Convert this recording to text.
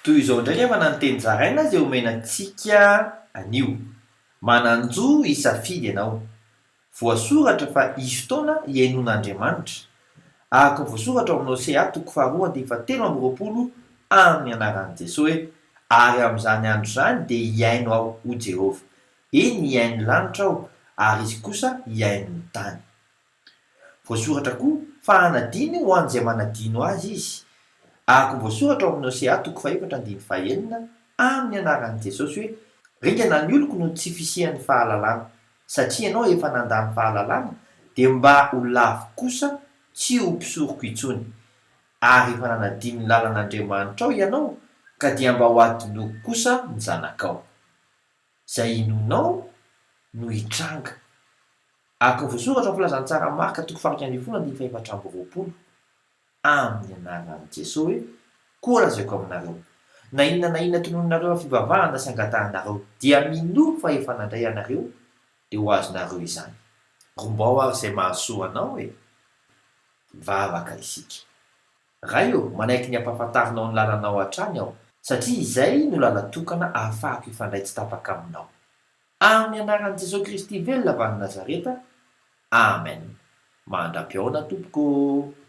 toy izao ndraiky efa nanteny zaraina zay omenantsika anio mananjo isafidy ianao voasoratra fa izy fotoana iainon'andriamanitra ahaka voasoratra ao aminao sea toko faharoa andiny fatelo amby roapolo amin'ny anaran'i jesosy hoe ary amin'izany andro zany dia hiaino aho ho jehova eny hiaino lanitra aho ary izy kosa hiaino ny tany voasoratra koa fa hanadiny ho an'izay manadino azy izy ahaka voasoratra ao aminao sea toko faefatra andiny fahenina amin'ny anaran'i jesosy hoe ringana ny oloko no tsy fisihan'ny fahalalana satria ianao efa nandany fahalalana dia mba ho lavo kosa tsy ho mpisoroko intsony ary efa nanadiny ny lalan'andriamanitra ao ianao ka dia mba ho adinoko kosa ny zanakao zay inonao no hitranga ahaka voasoratra filazantsara marika toko farika ambin'ny folo andiny faefatra amby roapolo amin'ny anaran'i jesosy hoe koa lazaiko aminareo na inona tonononareo fivavahana sy angatahanareo dia mino fa efa nandray anareo dia ho azonareo izany rombao ary izay mahasoa anao e vavaka isika ray eo manaiky ny ampahafantarinao ny lalanao hatrany aho satria izay no lalatokana ahafahako ifandray tsy tapaka aminao amin'ny anaran'i jesosy kristy velona avy any nazareta amen mandram-piaona tompoko